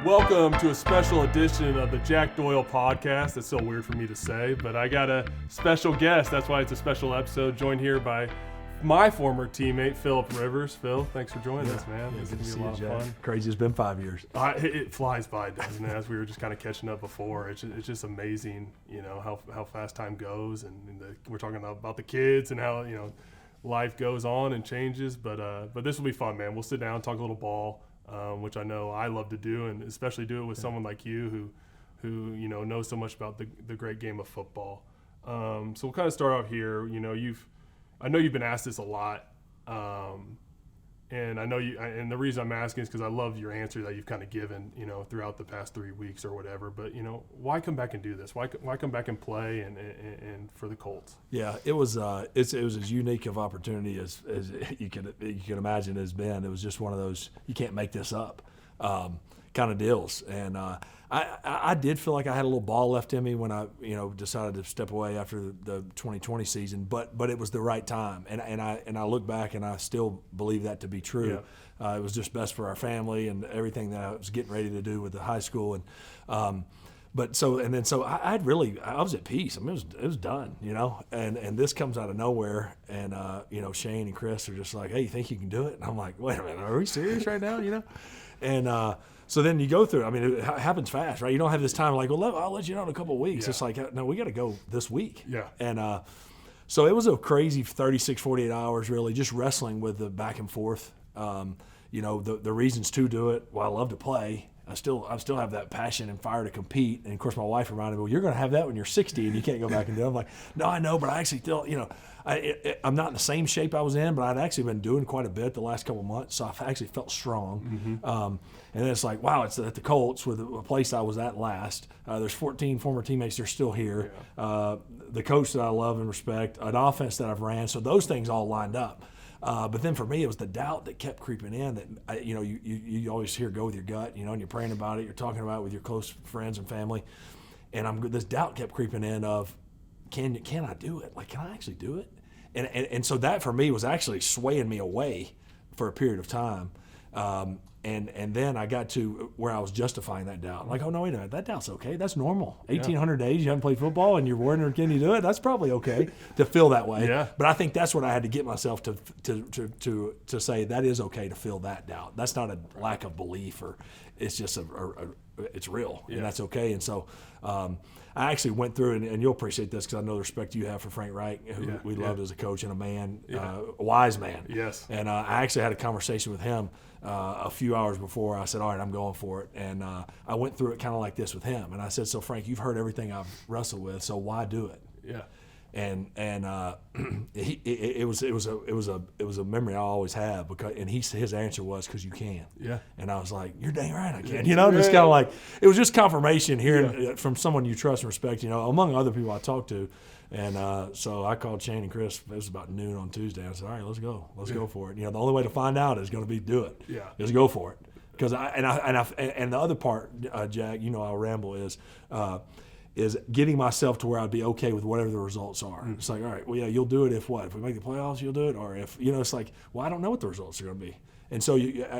Welcome to a special edition of the Jack Doyle Podcast. That's so weird for me to say, but I got a special guest. That's why it's a special episode. Joined here by my former teammate, Philip Rivers. Phil, thanks for joining us, man. It's going to be a lot of fun. Crazy, it's been 5 years. It flies by, doesn't it? As we were just kind of catching up before, it's just amazing, how fast time goes. And we're talking about the kids and how, life goes on and changes. But this will be fun, man. We'll sit down, talk a little ball. Which I know I love to do, and especially do it with someone like you who knows so much about the great game of football. So we'll kind of start off here. I know you've been asked this a lot, and I know and the reason I'm asking is because I love your answer that you've kind of given, throughout the past 3 weeks or whatever. But why come back and do this? Why come back and play and for the Colts? Yeah, it was it was as unique of opportunity as you can imagine it's been. It was just one of those you can't make this up kind of deals. And I did feel like I had a little ball left in me when I decided to step away after the 2020 season, but it was the right time. And I look back and I still believe that to be true. Yeah. It was just best for our family and everything that I was getting ready to do with the high school. And I was at peace. I mean, it was done, and this comes out of nowhere. And, Shane and Chris are just like, hey, you think you can do it? And I'm like, wait a minute, are we serious right now? And, so then you go through. I mean, it happens fast, right? You don't have this time like, well, I'll let you know in a couple of weeks. Yeah. It's like, no, we got to go this week. Yeah. And so it was a crazy 36, 48 hours, really, just wrestling with the back and forth. The reasons to do it. Well, I love to play. I still have that passion and fire to compete. And of course, my wife reminded me, well, you're going to have that when you're 60 and you can't go back and do it. I'm like, no, I know, but I actually still, I'm not in the same shape I was in, but I'd actually been doing quite a bit the last couple of months, so I actually felt strong. Mm-hmm. And then it's like, wow, it's at the Colts, with a place I was at last. There's 14 former teammates that are still here. Yeah. The coach that I love and respect, an offense that I've ran, so those things all lined up. But then for me, it was the doubt that kept creeping in. That you always hear go with your gut, and you're praying about it, you're talking about it with your close friends and family, and this doubt kept creeping in of, can I do it? Like, can I actually do it? And so that for me was actually swaying me away for a period of time. And then I got to where I was justifying that doubt. Like, oh, no, wait a minute, that doubt's okay. That's normal. 1,800 days you haven't played football and you're wondering, can you do it? That's probably okay to feel that way. Yeah. But I think that's what I had to get myself to say that is okay to feel that doubt. That's not a lack of belief, or it's just it's real, and that's okay. And so I actually went through, and you'll appreciate this because I know the respect you have for Frank Reich, who we loved as a coach and a man, a wise man. Yes. And I actually had a conversation with him a few hours before. I said, all right, I'm going for it. And I went through it kind of like this with him. And I said, so Frank, you've heard everything I've wrestled with, so why do it? Yeah. And it was a memory I always have, because his answer was, because you can. Yeah. And I was like, you're dang right I can. Just kind of like, it was just confirmation hearing from someone you trust and respect, among other people I talked to. And so I called Shane and Chris. It was about noon on Tuesday. I said, all right, let's go. Let's go for it. The only way to find out is going to be do it. Yeah. Just go for it. Because and the other part, Jack, I'll ramble, is getting myself to where I'd be okay with whatever the results are. It's like, all right, well, yeah, you'll do it if what? If we make the playoffs, you'll do it? Or if, it's like, well, I don't know what the results are going to be. And so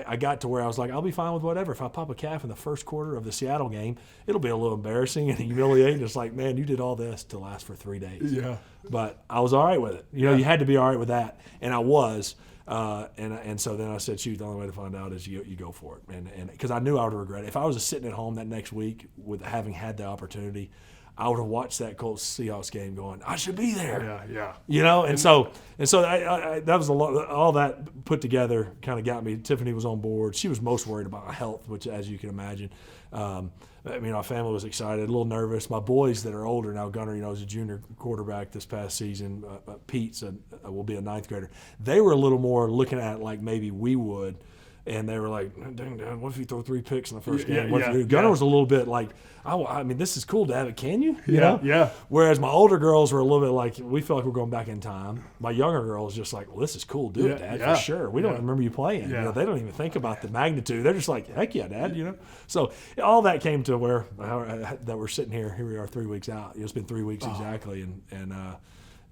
I got to where I was like, I'll be fine with whatever. If I pop a calf in the first quarter of the Seattle game, it'll be a little embarrassing and humiliating. It's like, man, you did all this to last for 3 days. Yeah. But I was all right with it. You had to be all right with that. And I was. And so then I said, shoot, the only way to find out is you go for it. And because I knew I would regret it. If I was sitting at home that next week with having had the opportunity, I would have watched that Colts Seahawks game going, I should be there. Yeah. And so that was a lot. All that put together kind of got me. Tiffany was on board. She was most worried about my health, which, as you can imagine, my family was excited, a little nervous. My boys that are older now, Gunner, was a junior quarterback this past season. Pete will be a ninth grader. They were a little more looking at it like maybe we would. And they were like, dang, Dad, what if you throw 3 picks in the first game? Gunner was a little bit like, I mean, this is cool, Dad, but can you? Yeah. Whereas my older girls were a little bit like, we feel like we're going back in time. My younger girls just like, well, this is cool. Do it, Dad, for sure. We don't remember you playing. Yeah. They don't even think about the magnitude. They're just like, heck yeah, Dad, So all that came to where that we're sitting here. Here we are 3 weeks out. It's been 3 weeks exactly.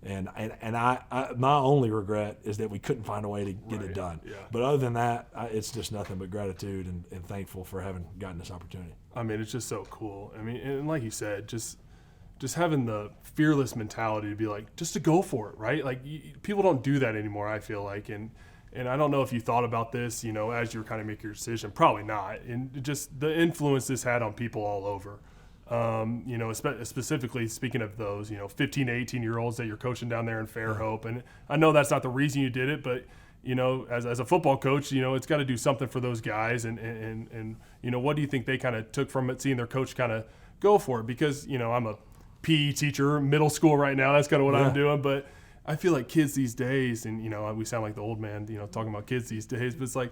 And I my only regret is that we couldn't find a way to get it done. Yeah. But other than that, it's just nothing but gratitude and thankful for having gotten this opportunity. I mean, it's just so cool. I mean, and like you said, just having the fearless mentality to be like, just to go for it, right? Like people don't do that anymore, I feel like. And I don't know if you thought about this, you know, as you were kind of making your decision. Probably not. And just the influence this had on people all over. You know, specifically speaking of those, you know, 15 to 18-year-olds that you're coaching down there in Fairhope. And I know that's not the reason you did it, but, you know, as a football coach, you know, it's got to do something for those guys. And you know, what do you think they kind of took from it, seeing their coach kind of go for it? Because, you know, I'm a PE teacher, middle school right now. That's kind of what I'm doing. But I feel like kids these days, and, you know, we sound like the old man, you know, talking about kids these days, but it's like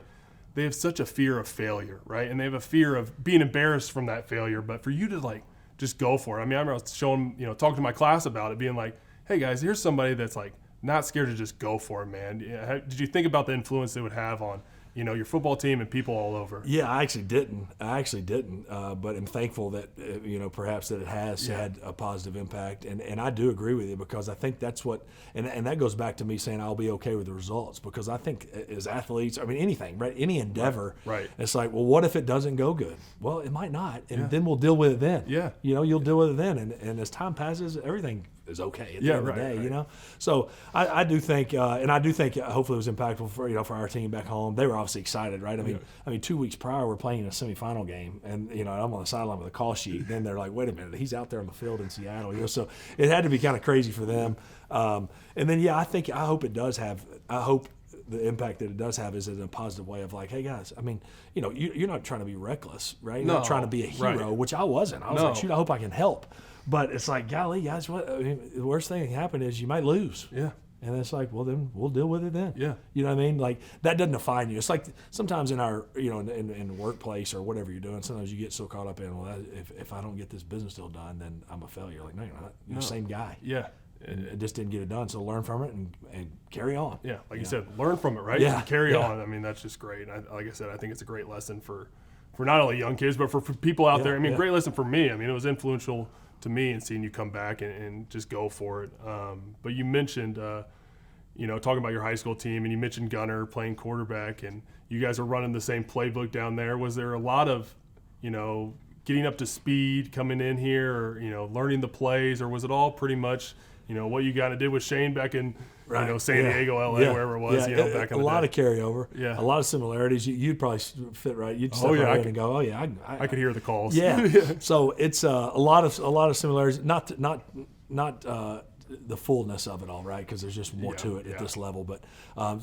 they have such a fear of failure, right? And they have a fear of being embarrassed from that failure. But for you to, like, just go for it. I mean, I remember showing, you know, talking to my class about it, being like, hey, guys, here's somebody that's, like, not scared to just go for it, man. Did you think about the influence it would have on, you know, your football team and people all over? Yeah, I actually didn't. But I'm thankful that, you know, perhaps that it has had a positive impact. And I do agree with you, because I think that's what, and that goes back to me saying I'll be okay with the results, because I think as athletes, I mean, anything, right? Any endeavor, right. It's like, well, what if it doesn't go good? Well, it might not. And then we'll deal with it then. Yeah. You know, you'll deal with it then. And as time passes, everything is okay at the end of the day, you know? So I do think, and I do think hopefully it was impactful for, you know, for our team back home. They were obviously excited, right? I mean, 2 weeks prior, we're playing a semifinal game, and, you know, I'm on the sideline with a call sheet. Then they're like, wait a minute, he's out there on the field in Seattle, you know? So it had to be kind of crazy for them. And then, I hope it does have, I hope the impact that it does have is in a positive way of like, hey guys, I mean, you know, you're not trying to be reckless, right? You're not trying to be a hero, which I wasn't. I was like, shoot, I hope I can help. But it's like, golly, guys, what? I mean, the worst thing that can happen is you might lose. Yeah. And it's like, well, then we'll deal with it then. Yeah. You know what I mean? Like, that doesn't define you. It's like sometimes in our, you know, in the workplace or whatever you're doing, sometimes you get so caught up in, well, if I don't get this business deal done, then I'm a failure. Like, no, you're not. You're the same guy. Yeah. And it just didn't get it done. So learn from it and carry on. Yeah. Like you said, learn from it, right? Yeah. And carry on. I mean, that's just great. Like I said, I think it's a great lesson for not only young kids, but for people out there. I mean, great lesson for me. I mean, it was influential to me and seeing you come back and just go for it. But you mentioned, you know, talking about your high school team, and you mentioned Gunner playing quarterback, and you guys are running the same playbook down there. Was there a lot of, you know, getting up to speed coming in here, or, you know, learning the plays, or was it all pretty much, you know, what you kind of did with Shane back in, you know, San Diego, LA, wherever it was, you know, back in the day? A lot of carryover, a lot of similarities. You'd probably fit right. You'd step right in and go, I could hear the calls. Yeah. So it's a lot of similarities. Not the fullness of it all, right? Because there's just more to it at this level. But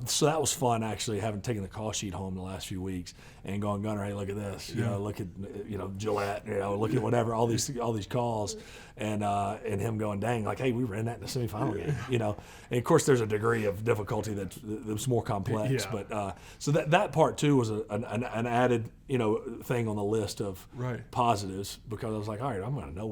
so that was fun, actually, having taken the call sheet home the last few weeks and going, Gunner, hey, look at this. You know, look at, you know, Gillette. You know, look at whatever, all these calls, and him going, dang, like, hey, we ran that in the semifinal game. You know, and of course there's a degree of difficulty that was more complex. But so that part too was an added, you know, thing on the list of positives, because I was like, all right, I want to know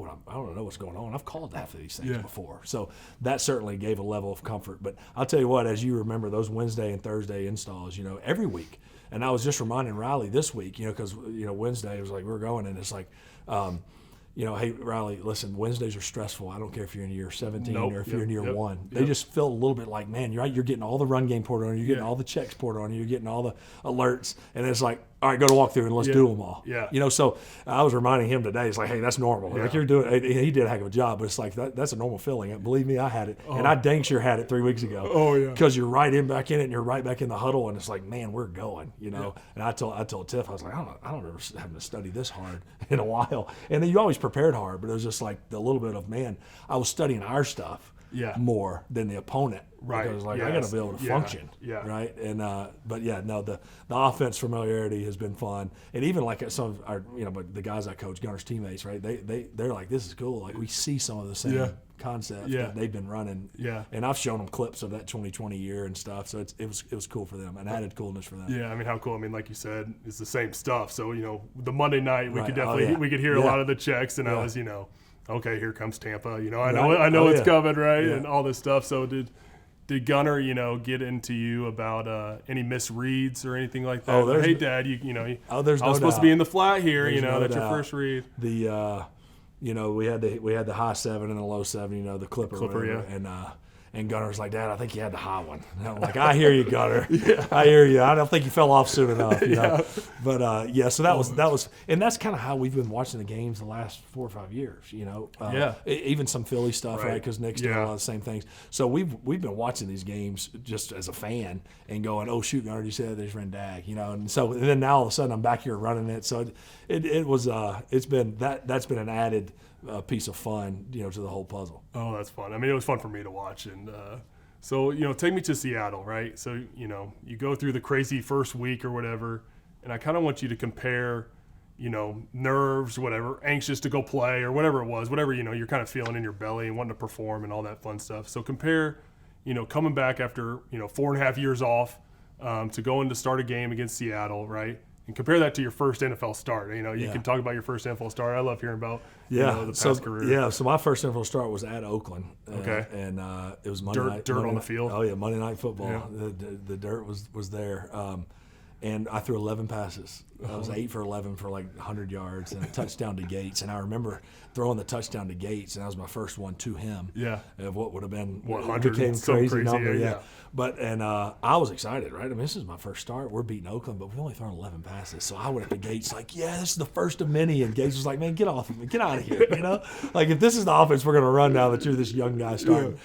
what's going on. I've called half of these things before, so that certainly gave a level of comfort. But I'll tell you what, as you remember those Wednesday and Thursday installs, you know, every week, and I was just reminding Riley this week, you know, because, you know, Wednesday it was like we're going, and it's like, you know, hey, Riley, listen, Wednesdays are stressful. I don't care if you're in year 17 or if you're in year 1. They just feel a little bit like, man, you're getting all the run game poured on you, you're getting all the checks poured on you, you're getting all the alerts, and it's like, all right, go to walkthrough and let's do them all. Yeah. You know, so I was reminding him today, it's like, hey, that's normal. Like, you're doing, he did a heck of a job, but it's like, that's a normal feeling. Believe me, I had it. And I dang sure had it 3 weeks ago. Oh, yeah. Because you're right back in it, and you're right back in the huddle, and it's like, man, we're going, you know. And I told Tiff, I was like, I don't remember having to study this hard in a while. And then you always prepared hard, but it was just like the little bit of, man, I was studying our stuff more than the opponent. Right. Because like, I got to be able to function. Yeah. Right. And but no, the offense familiarity has been fun, and even like some of our, you know, but the guys I coach, Gunner's teammates, right? They're like, this is cool. Like, we see some of the same concepts that they've been running. Yeah. And I've shown them clips of that 2020 year and stuff, so it was cool for them, and added coolness for them. Yeah. I mean, how cool. I mean, like you said, it's the same stuff. So, you know, the Monday night we could definitely we could hear a lot of the checks, and I was, you know, okay, here comes Tampa. You know, I know it's coming, right? And all this stuff. So did Gunner, you know, get into you about any misreads or anything like that? Oh, hey, Dad, you know, I was supposed to be in the flat here. You know, that's your first read. You know, we had the high 7 and the low 7. You know, the Clipper, yeah. And Gunner's like, Dad, I think you had the high one. And I'm like, I hear you, Gunner. I hear you. I don't think you fell off soon enough. You know? But so that was, and that's kind of how we've been watching the games the last 4 or 5 years. You know, even some Philly stuff, right? Because Nick's doing a lot of the same things. So we've been watching these games just as a fan and going, oh shoot, Gunner, you said they just ran dag, you know. And then now all of a sudden I'm back here running it. So it's been that's been an added piece of fun, you know, to the whole puzzle. Oh, that's fun. I mean, it was fun for me to watch. And so, you know, take me to Seattle, right? So, you know, you go through the crazy first week or whatever, and I kind of want you to compare, you know, nerves, whatever, anxious to go play or whatever it was, whatever, you know, you're kind of feeling in your belly and wanting to perform and all that fun stuff. So compare, you know, coming back after, you know, 4.5 years off to going to start a game against Seattle, right? And compare that to your first NFL start. You know, you can talk about your first NFL start. I love hearing about you know, the past career. Yeah, so my first NFL start was at Oakland. Okay. And it was Monday night. Dirt on the field. Oh, yeah, Monday Night Football. Yeah. The dirt was there. And I threw 11 passes. I was 8 for 11 for like 100 yards and a touchdown to Gates. And I remember throwing the touchdown to Gates, and that was my first one to him. Yeah. Of what would have been what became crazy number. Yeah. But I was excited, right? I mean, this is my first start. We're beating Oakland, but we only thrown 11 passes. So I went up to Gates like, yeah, this is the first of many. And Gates was like, man, get off of me, get out of here. You know, like if this is the offense we're going to run now that you're this young guy starting.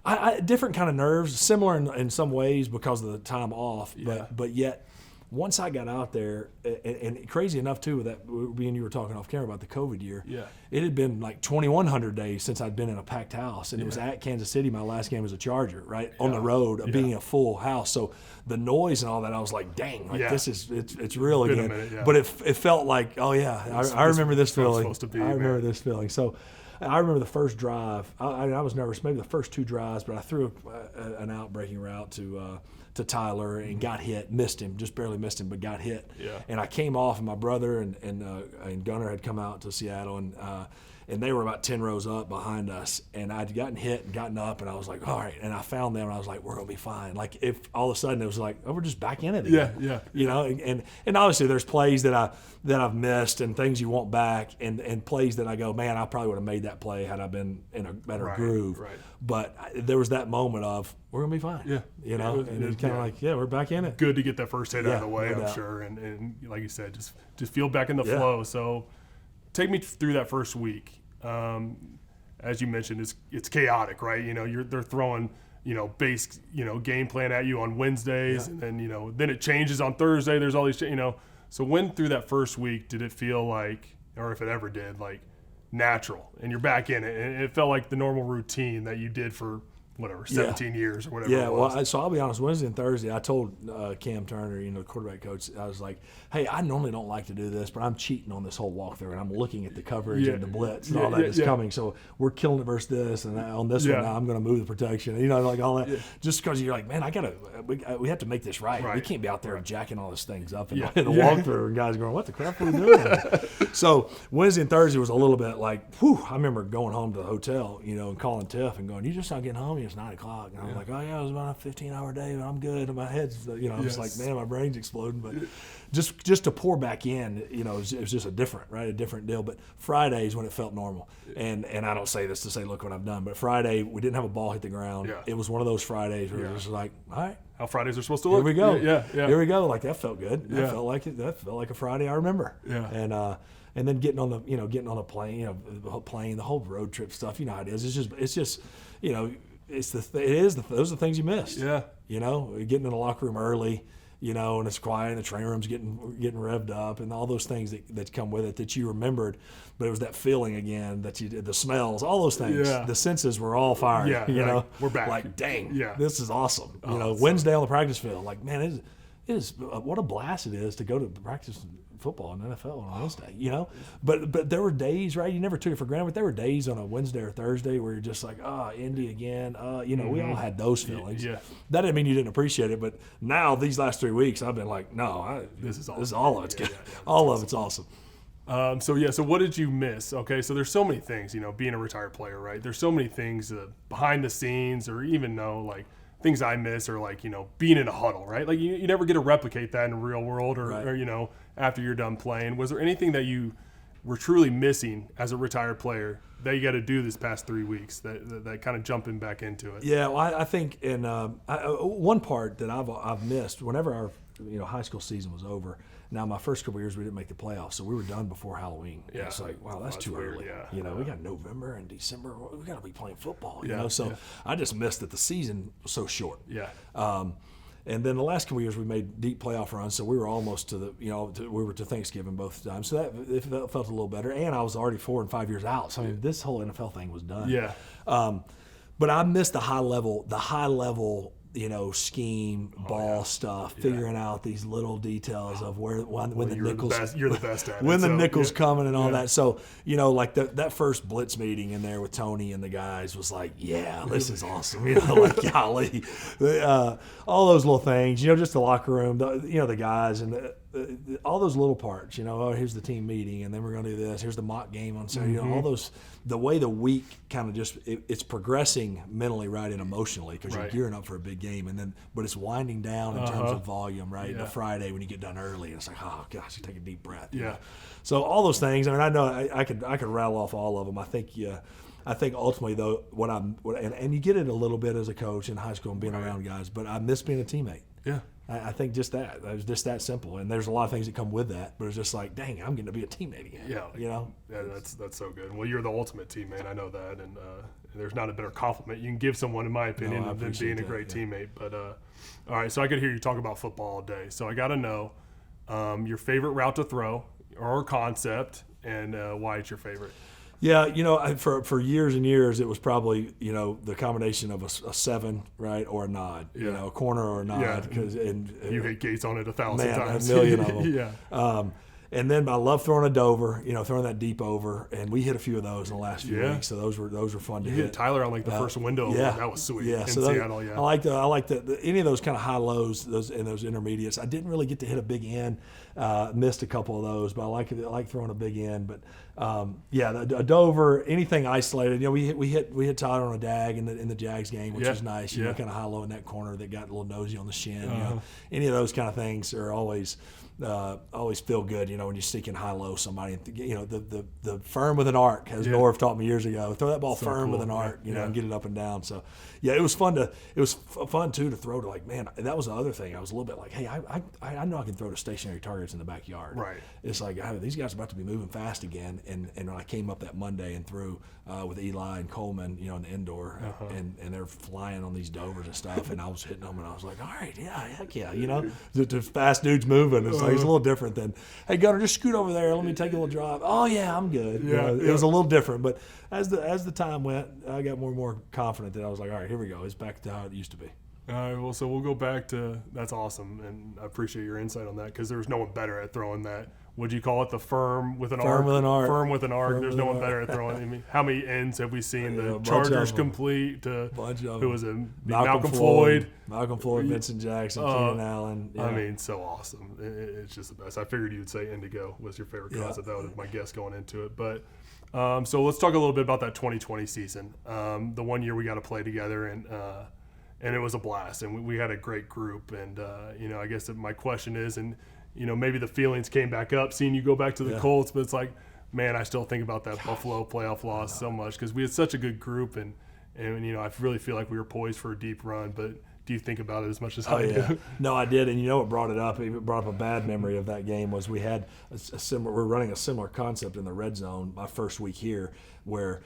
I different kind of nerves, similar in some ways because of the time off, but yet once I got out there, and crazy enough too, with that, me and you were talking off camera about the COVID year. Yeah, it had been like 2,100 days since I'd been in a packed house, and it was at Kansas City. My last game was a Charger, right on the road, being a full house. So the noise and all that, I was like, dang, like this is it's real again. Minute, but it felt like, oh yeah, I remember this feeling. I remember this feeling. So. I remember the first drive. I was nervous, maybe the first 2 drives, but I threw an out-breaking route to Tyler and got hit, missed him, just barely missed him, but got hit. Yeah. And I came off, and my brother and Gunner had come out to Seattle, and they were about 10 rows up behind us, and I'd gotten hit and gotten up, and I was like, all right. And I found them, and I was like, we're gonna be fine. Like if all of a sudden it was like, oh, we're just back in it again. Yeah. You know, and obviously there's plays that I've missed and things you want back, and plays that I go, man, I probably would have made that play had I been in a better groove. Right. But there was that moment of we're gonna be fine. Yeah. You know, and it's kind of like, we're back in it. Good to get that first hit out of the way, I'm sure, and like you said, just feel back in the flow. So take me through that first week. As you mentioned, it's chaotic, right? You know, they're throwing, you know, base, you know, game plan at you on Wednesdays, and then, you know, then it changes on Thursday. There's all these, you know. So when through that first week did it feel like, or if it ever did, like natural, and you're back in it, and it felt like the normal routine that you did for whatever, 17 years or whatever it was. Well, so I'll be honest, Wednesday and Thursday, I told Cam Turner, you know, the quarterback coach, I was like, hey, I normally don't like to do this, but I'm cheating on this whole walkthrough, and I'm looking at the coverage and the blitz and all that is coming. So we're killing it versus this, and on this one, now I'm going to move the protection, you know, like all that. Just because you're like, man, we have to make this right. We can't be out there jacking all these things up in the walkthrough, and guys going, what the crap are we doing? So Wednesday and Thursday was a little bit like, whew, I remember going home to the hotel, you know, and calling Tiff and going, you just not getting home? It's 9 o'clock. And I was like, oh yeah, it was about a 15-hour day, but I'm good. And my head's, you know, I'm just like, man, my brain's exploding. But just to pour back in, you know, it was just a different deal. But Fridays when it felt normal, and I don't say this to say, look what I've done, but Friday we didn't have a ball hit the ground. It was one of those Fridays where it was like, all right, how Fridays are supposed to look. Here we go. Here we go. Like that felt good. That felt like it. That felt like a Friday I remember. And then getting on the plane, you know, the whole road trip stuff. You know how it is. It's just, you know. Those are the things you missed. Yeah. You know, getting in the locker room early, you know, and it's quiet, and the training room's getting revved up, and all those things that come with it that you remembered. But it was that feeling again that you did, the smells, all those things. Yeah. The senses were all fired. Yeah. You know, we're back. Like, dang, this is awesome. You know, Wednesday on the practice field, like, man, it is what a blast it is to go to practice football in the NFL on a Wednesday, you know. But there were days, right? You never took it for granted. But there were days on a Wednesday or Thursday where you're just like, Indy again. You know, we all had those feelings. Yeah. That didn't mean you didn't appreciate it, but now these last 3 weeks, I've been like, no, this is all of it's good. All of it's awesome. So what did you miss? Okay, so there's so many things, you know, being a retired player, right? There's so many things behind the scenes, or even like things I miss, or like, you know, being in a huddle, right? Like you never get to replicate that in the real world, or you know, after you're done playing. Was there anything that you were truly missing as a retired player that you got to do this past 3 weeks, that kind of jumping back into it? Yeah, well, I think in one part that I've missed whenever our high school season was over. Now my first couple years we didn't make the playoffs, so we were done before Halloween. Yeah, it's like, wow, that's too weird, early. Yeah. We got November and December. We got to be playing football. So I just missed that the season was so short. Yeah. And then the last couple years we made deep playoff runs, so we were almost to we were to Thanksgiving both times, so that it felt a little better. And I was already 4 and 5 years out, so I mean this whole NFL thing was done. Yeah. But I missed the high level scheme, ball stuff, figuring out these little details of when the nickels. You're the best at it. When the nickel's coming and all that. So, like that first blitz meeting in there with Tony and the guys was like, yeah, this is awesome. Like, golly. All those little things, just the locker room, the guys and all those little parts, here's the team meeting and then we're going to do this. Here's the mock game on Saturday. All those, the way the week kind of just, it's progressing mentally, right, and emotionally because you're gearing up for a big game. But it's winding down in terms of volume, right? Yeah. The Friday when you get done early, and it's like, oh gosh, you take a deep breath. Yeah. So all those things. I mean, I know I could rattle off all of them. I think ultimately though, and you get it a little bit as a coach in high school and being around guys, but I miss being a teammate. Yeah. I think just that. It was just that simple. And there's a lot of things that come with that, but it's just like, dang, I'm getting to be a teammate again. Yeah. Yeah, that's so good. Well, you're the ultimate teammate. I know that. And there's not a better compliment you can give someone, in my opinion, than being a great teammate. But all right, so I could hear you talk about football all day. So I got to know your favorite route to throw or concept and why it's your favorite. Yeah, for years and years, it was probably, the combination of a 7, right, or a nod, a corner or a nod. Yeah, and you hit Gates on it 1,000 times. A million of them. Yeah. And then I love throwing a Dover, throwing that deep over, and we hit a few of those in the last few weeks. So those were fun to hit. You hit Tyler on the first window. Yeah, that was sweet. Yeah, in so Seattle. I like any of those kind of high lows, those intermediates. I didn't really get to hit a big end. Missed a couple of those, but I like throwing a big end. But a Dover, anything isolated. We hit Tyler on a dag in the Jags game, which was nice. Kind of high low in that corner that got a little nosy on the shin. Any of those kind of things are always feel good, when you sneak in high-low somebody. The firm with an arc, as Norv taught me years ago. Throw that ball firm with an arc, and get it up and down. So, it was fun too to throw to, like, man, that was the other thing. I was a little bit like, hey, I know I can throw to stationary targets in the backyard. Right. It's like, these guys are about to be moving fast again. And when I came up that Monday and threw with Eli and Coleman, in the indoor, and they're flying on these Dovers and stuff, and I was hitting them, and I was like, all right, yeah, heck yeah, the fast dudes moving. It's like, it's a little different than, hey, Gunner, just scoot over there. Let me take a little drive. Oh yeah, I'm good. It was a little different, but as the time went, I got more and more confident that I was like, all right, here we go. It's back to how it used to be. All right, well, so we'll go back to, that's awesome, and I appreciate your insight on that because there's no one better at throwing that. Would you call it the firm with an arc? Firm with an arc. There's no one better at throwing. I mean, how many ends have we seen? The Chargers complete to who was it? Malcolm Floyd, Vincent Jackson, Keenan Allen. Yeah. I mean, so awesome. It's just the best. I figured you'd say Indigo was your favorite concept. That was my guess going into it. But so let's talk a little bit about that 2020 season. The one year we got to play together, and it was a blast, and we had a great group. And I guess my question is, and maybe the feelings came back up seeing you go back to the Colts, but it's like, man, I still think about that Buffalo playoff loss so much because we had such a good group, and I really feel like we were poised for a deep run. But do you think about it as much as I do? No, I did, and what brought it up? It brought up a bad memory of that game was we had we're running a similar concept in the red zone my first week here, where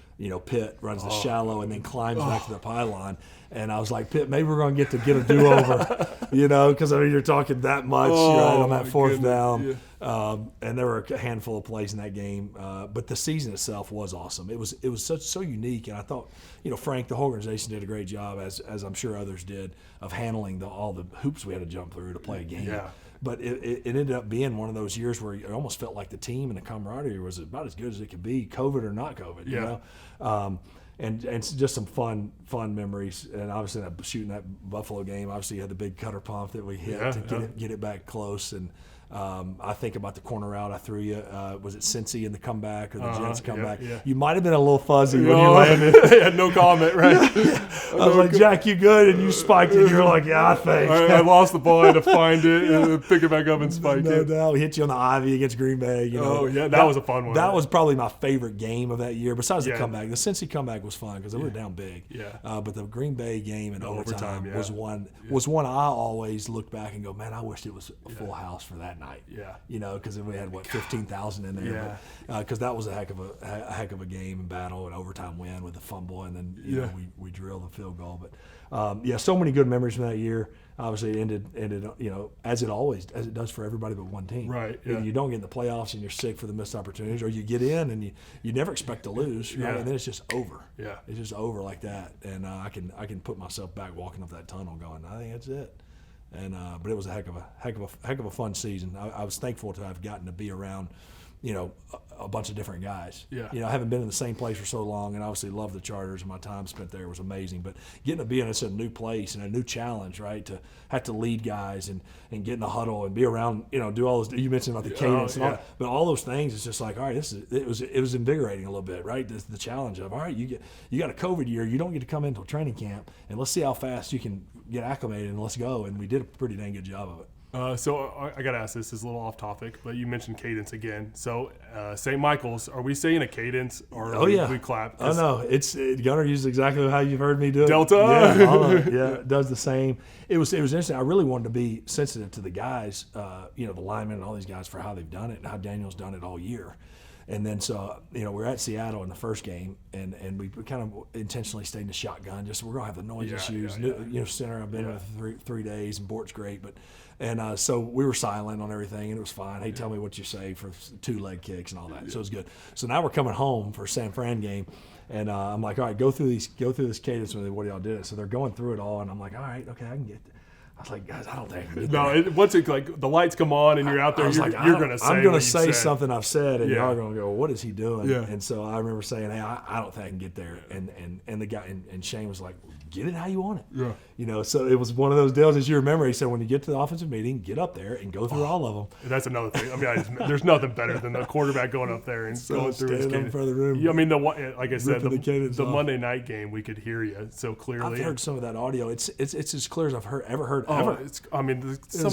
Pitt runs the shallow and then climbs back to the pylon. And I was like, Pitt, maybe we're going to get a do-over, because you're talking that much on that fourth down. Yeah. And there were a handful of plays in that game. But the season itself was awesome. It was so unique. And I thought, Frank, the whole organization did a great job, as I'm sure others did, of handling all the hoops we had to jump through to play a game. Yeah. But it ended up being one of those years where it almost felt like the team and the camaraderie was about as good as it could be, COVID or not COVID, And it's just some fun memories. And obviously shooting that Buffalo game, obviously you had the big cutter pump that we hit to get it back close. And I think about the corner route I threw you. Was it Cincy in the comeback or the Jets comeback? Yeah. You might have been a little fuzzy when you landed. I had no comment, right? I was like, Jack, you good? And you spiked it. You were like, yeah, I think. I lost the ball. I had to find it and pick it back up and spike it. No doubt. We hit you on the Ivy against Green Bay. That was a fun one. That was probably my favorite game of that year, besides the comeback. The Cincy comeback was fun because they were down big. Yeah. But the Green Bay game in overtime was one I always look back and go, man, I wish it was a full house for that night. Yeah. Because we had 15,000 in there. Because that was a heck of a game and battle, and overtime win with the fumble, and then we drilled the field goal. But so many good memories from that year. Obviously, it ended as it does for everybody but one team. Right. Yeah. You don't get in the playoffs and you're sick for the missed opportunities, or you get in and you never expect to lose, right? And then it's just over. Yeah. It's just over like that, and I can put myself back walking up that tunnel, going, I think that's it. And but it was a heck of a fun season. I was thankful to have gotten to be around, a bunch of different guys. Yeah. I haven't been in the same place for so long, and obviously love the Chargers, and my time spent there was amazing. But getting to be in a new place and a new challenge, right? To have to lead guys and get in the huddle and be around, do all those. You mentioned about the cadence, and all, but all those things. It's just like, all right, it was invigorating a little bit, right? The challenge of, all right, you got a COVID year, you don't get to come into a training camp, and let's see how fast you can get acclimated, and let's go. And we did a pretty dang good job of it. So I got to ask, this is a little off topic, but you mentioned cadence again. So St. Michael's, are we saying a cadence or we clap? Oh, no. Gunnar uses exactly how you've heard me do it. Delta? Yeah, it does the same. It was interesting. I really wanted to be sensitive to the guys, the linemen and all these guys for how they've done it and how Daniel's done it all year. And then we're at Seattle in the first game, and we kind of intentionally stayed in the shotgun. Just we're gonna have the noise issues. Center. I've been with 3 days, and Bort's great, so we were silent on everything, and it was fine. Hey, tell me what you say for 2 leg kicks and all that. So it was good. So now we're coming home for San Fran game, and I'm like, all right, go through this cadence with what y'all did. So they're going through it all, and I'm like, all right, okay, I can get. I was like, guys, I don't think I can get there. Once the lights come on and you're out there, you're going to say I'm going to say something I've said, and y'all are going to go, what is he doing? Yeah. And so I remember saying, hey, I don't think I can get there. And the guy, and Shane was like, get it how you want it. Yeah. So it was one of those deals, as you remember, he said, when you get to the offensive meeting, get up there and go through all of them. That's another thing. I mean, there's nothing better than the quarterback going up there and going through his cadence. In front of the room. I mean, like I said, the Monday night game, we could hear you so clearly. I've heard some of that audio. It's as clear as I've ever heard. Some of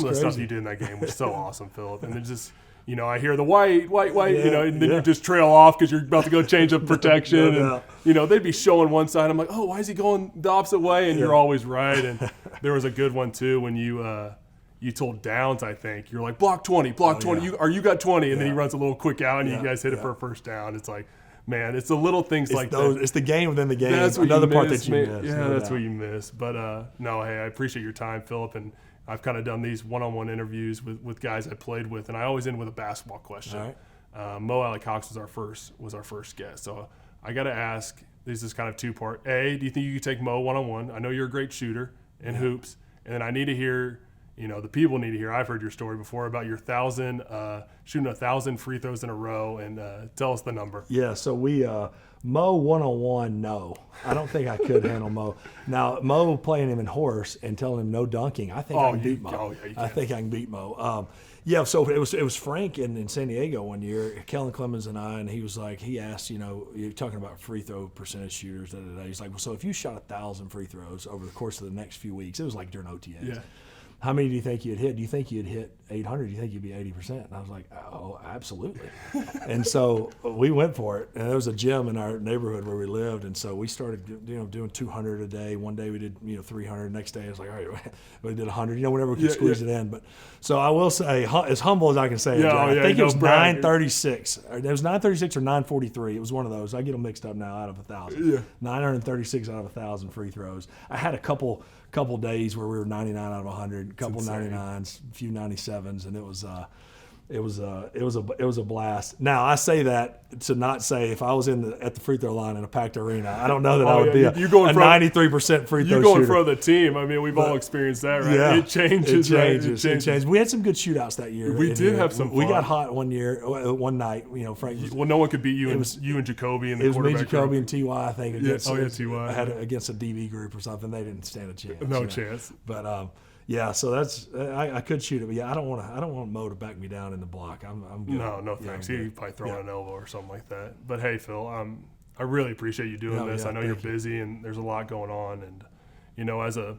the stuff you did in that game was so awesome, Philip. And then just, I hear the white, and then you just trail off because you're about to go change up protection. And, they'd be showing one side. I'm like, oh, why is he going the opposite way? And you're always right. And there was a good one, too, when you told Downs, I think. You're like, block 20. You got 20. And then he runs a little quick out, and you guys hit it for a first down. It's like, man, it's the little things like that. It's the game within the game. That's what another part miss, that you miss. Yeah, that's what you miss. But, no, hey, I appreciate your time, Philip. And I've kind of done these one-on-one interviews with guys I played with, and I always end with a basketball question. All right. Mo Alie-Cox was our first guest. So I got to ask, this is kind of two-part. A, do you think you could take Mo one-on-one? I know you're a great shooter in hoops. And then I need to hear, the people need to hear, I've heard your story before about your shooting 1,000 free throws in a row, and tell us the number. Yeah, so we Mo one-on-one, no. I don't think I could handle Mo. Now, Mo playing him in horse and telling him no dunking, I think I can beat Mo. Oh, yeah, you can. I think I can beat Mo. So it was Frank in San Diego one year, Kellen Clemens and I, and he asked, you're talking about free throw percentage shooters. He's like, well, so if you shot 1,000 free throws over the course of the next few weeks, it was like during OTAs. Yeah. How many do you think you'd hit? Do you think you'd hit 800? Do you think you'd be 80%? And I was like, oh, absolutely. And so we went for it. And there was a gym in our neighborhood where we lived. And so we started, doing 200 a day. One day we did, 300. Next day I was like, all right, we did 100. Whenever we could squeeze it in. But so I will say, as humble as I can say, I think it was 936. It was 936 or 943. It was one of those. I get them mixed up now out of 1,000. Yeah. 936 out of 1,000 free throws. I had a couple days where we were 99 out of 100, a couple 99s, a few 97s, and it was a blast. Now I say that to not say if I was at the free throw line in a packed arena, I don't know that I would be a 93% free throw shooter. You going for the team. I mean, we've all experienced that, right? Yeah, it changes. It changes. We had some good shootouts that year. We did have some fun. We got hot one night. Frank. Well, no one could beat you. It was you and Jacoby and the quarterback. It was me, Jacoby, and Ty. I think. Ty. Against a DB group or something. They didn't stand a chance. No chance. But Yeah, so that's I could shoot it, but yeah, I don't want Mo to back me down in the block. I'm good. No thanks. He'd probably throw an elbow or something like that. But hey, Phil, I really appreciate you doing this. I know you're busy and there's a lot going on, and as a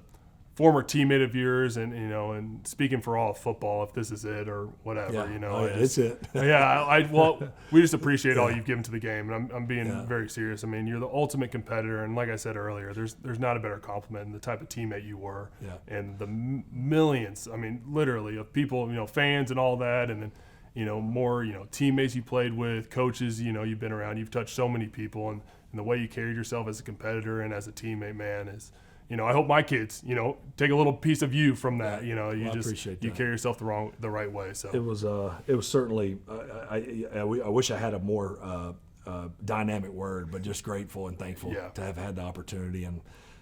former teammate of yours, and and speaking for all of football, if this is it or whatever, it's it. Well, we just appreciate all you've given to the game, and I'm being very serious. I mean, you're the ultimate competitor, and like I said earlier, there's not a better compliment than the type of teammate you were, and the millions, I mean, literally, of people, fans and all that, and then more teammates you played with, coaches, you've been around, you've touched so many people, and the way you carried yourself as a competitor and as a teammate, man, is. I hope my kids, take a little piece of you from that. You carry yourself the right way. So it was certainly. I wish I had a more dynamic word, but just grateful and thankful to have had the opportunity. And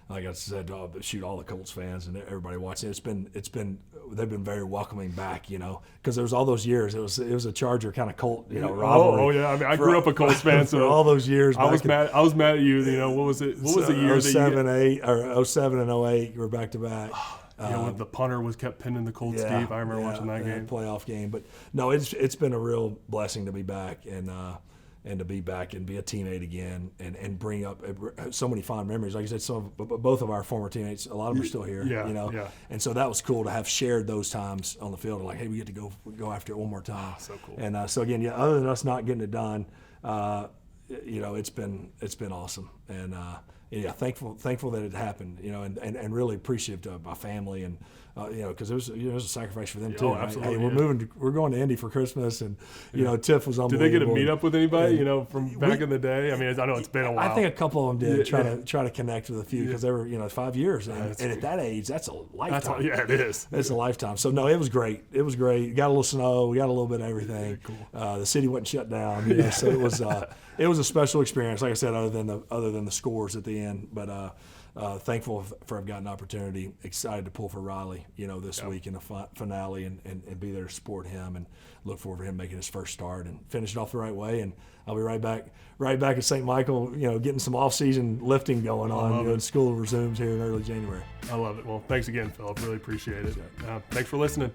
like I said, shoot, all the Colts fans and everybody watching. They've been very welcoming back. Because there was all those years. It was a Charger kind of Colt, rivalry. Oh yeah. I mean, I grew up a Colts fan, so for all those years. I was mad at you. What was it? What was the year? 07 and 08 were back to back. When the punter kept pinning the Colts deep. I remember watching that game. Playoff game. But no, it's been a real blessing to be back and to be back and be a teammate again and bring up so many fond memories. Like I said, both of our former teammates, a lot of them are still here. And so that was cool to have shared those times on the field. Like, hey, we get to go after it one more time. So cool. And so again, other than us not getting it done, it's been awesome. And thankful that it happened. And really appreciative of my family and. Because it was a sacrifice for them too. Oh, absolutely. Hey, we're going to Indy for Christmas, and Tiff was unbelievable. Did they get to meet up with anybody? From back in the day. I mean, I know it's been a while. I think a couple of them did try to connect with a few because they were 5 years, and at that age, that's a lifetime. It is. It's a lifetime. So no, it was great. It was great. Got a little snow. We got a little bit of everything. Cool. The city wasn't shut down. So it was a special experience. Like I said, other than the scores at the end, but. Thankful for have gotten an opportunity. Excited to pull for Riley, this week in the finale and be there to support him and look forward to him making his first start and finish it off the right way. And I'll be right back at St. Michael, getting some off-season lifting going on. And school resumes here in early January. I love it. Well, thanks again, Philip. Really appreciate it. Thanks for listening.